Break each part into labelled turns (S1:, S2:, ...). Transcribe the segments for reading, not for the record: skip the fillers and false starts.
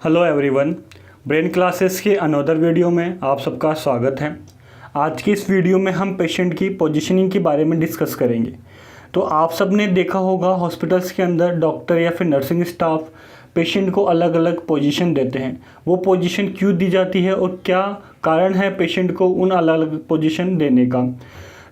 S1: Hello everyone, brain classes के another video में आप सबका स्वागत है। आज की इस वीडियो में हम पेशेंट की पोजीशनिंग के बारे में डिस्कस करेंगे। तो आप सब ने देखा होगा हॉस्पिटल्स के अंदर डॉक्टर या फिर नर्सिंग स्टाफ पेशेंट को अलग अलग पोजीशन देते हैं। वो पोजीशन क्यों दी जाती है और क्या कारण है पेशेंट को उन अलग अलग पोजीशन देने का।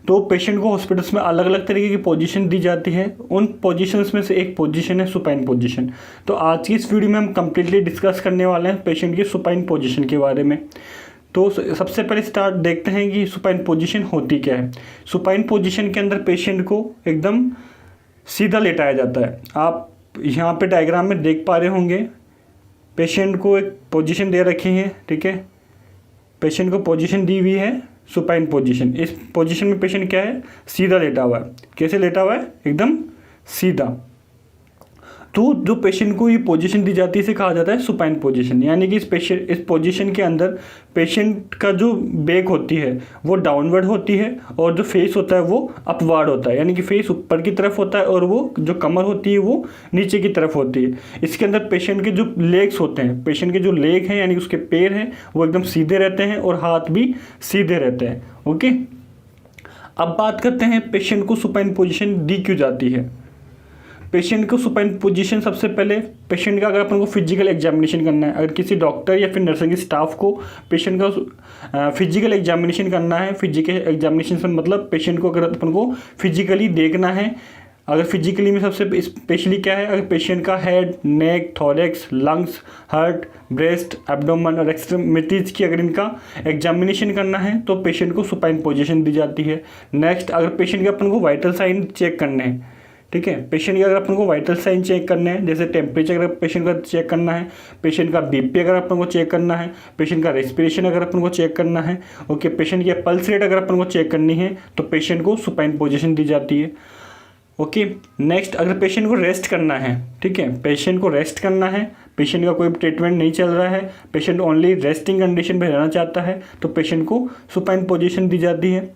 S1: तो पेशेंट को हॉस्पिटल्स में अलग अलग तरीके की पोजीशन दी जाती है। उन पोजीशंस में से एक पोजीशन है सुपाइन पोजीशन। तो आज की इस वीडियो में हम कम्प्लीटली डिस्कस करने वाले हैं पेशेंट की सुपाइन पोजीशन के बारे में। तो सबसे पहले स्टार्ट देखते हैं कि सुपाइन पोजीशन होती क्या है। सुपाइन पोजीशन के अंदर पेशेंट को एकदम सीधा लेटाया जाता है। आप यहाँ पे डायग्राम में देख पा रहे होंगे, पेशेंट को एक पोजीशन दे रखी है, ठीक है। पेशेंट को पोजीशन दी हुई है सुपाइन पोजीशन। इस पोजीशन में पेशेंट क्या है, सीधा लेटा हुआ है। कैसे लेटा हुआ है, एकदम सीधा। तो जो पेशेंट को ये पोजीशन दी जाती है इसे कहा जाता है सुपाइन पोजीशन। यानी कि इस पोजीशन के अंदर पेशेंट का जो बैक होती है वो डाउनवर्ड होती है और जो फेस होता है वो अपवर्ड होता है। यानी कि फेस ऊपर की तरफ होता है और वो जो कमर होती है वो नीचे की तरफ होती है। इसके अंदर पेशेंट के जो लेग्स होते हैं, पेशेंट के जो लेग हैं यानी कि उसके पैर हैं वो एकदम सीधे रहते हैं और हाथ भी सीधे रहते हैं। ओके, अब बात करते हैं पेशेंट को सुपाइन पोजीशन दी क्यों जाती है। पेशेंट को सुपाइन पोजीशन सबसे पहले पेशेंट का अगर अपन को फिजिकल एग्जामिनेशन करना है, अगर किसी डॉक्टर या फिर नर्सिंग स्टाफ को पेशेंट का फिजिकल एग्जामिनेशन करना है, फिजिकल एग्जामिनेशन से मतलब पेशेंट को अगर अपन को फिजिकली देखना है। अगर फिजिकली में सबसे स्पेशली क्या है, अगर पेशेंट का head, neck, thorax, lungs, heart, breast, abdomen और एक्सट्रीमिटीज़ की अगर इनका एग्जामिनेशन करना है तो पेशेंट को सुपाइन पोजीशन दी जाती है। नेक्स्ट, अगर पेशेंट के अपन को वाइटल साइन चेक करने हैं, ठीक है, पेशेंट के अगर अपन को वाइटल साइन चेक करने हैं, जैसे टेम्परेचर अगर पेशेंट का चेक करना है, पेशेंट का बीपी अगर अपन को चेक करना है, पेशेंट का रेस्पिरेशन अगर अपन को चेक करना है, ओके, पेशेंट की पल्स रेट अगर अपन को चेक करनी है तो पेशेंट को सुपाइन पोजीशन दी जाती है। ओके, नेक्स्ट, अगर पेशेंट को रेस्ट करना है, ठीक है, पेशेंट को रेस्ट करना है, पेशेंट का कोई ट्रीटमेंट नहीं चल रहा है, पेशेंट ओनली रेस्टिंग कंडीशन में रहना चाहता है तो पेशेंट को सुपाइन पोजीशन दी जाती है।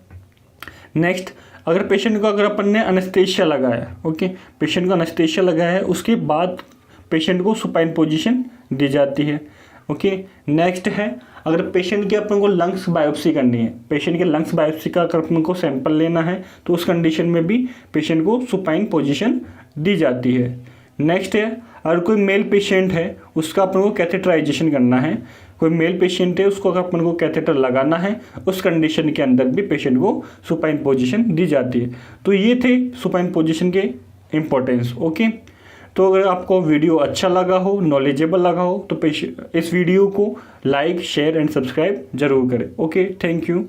S1: नेक्स्ट, अगर पेशेंट को अगर अपन ने अनेस्थीसिया लगाया, ओके, पेशेंट को अनेस्थीसिया लगाया है, उसके बाद पेशेंट को सुपाइन पोजीशन दी जाती है। ओके, नेक्स्ट है, अगर पेशेंट के अपन को लंग्स बायोप्सी करनी है, पेशेंट के लंग्स बायोप्सी का अगर अपन को सैंपल लेना है तो उस कंडीशन में भी पेशेंट को सुपाइन पोजीशन दी जाती है। नेक्स्ट है, अगर कोई मेल पेशेंट है उसका अपन को कैथेटराइजेशन करना है, कोई मेल पेशेंट है उसको अगर अपन को कैथेटर लगाना है, उस कंडीशन के अंदर भी पेशेंट को सुपाइन पोजीशन दी जाती है। तो ये थे सुपाइन पोजीशन के इम्पोर्टेंस। ओके, तो अगर आपको वीडियो अच्छा लगा हो, नॉलेजेबल लगा हो तो इस वीडियो को लाइक, शेयर एंड सब्सक्राइब जरूर करें। Okay, thank you.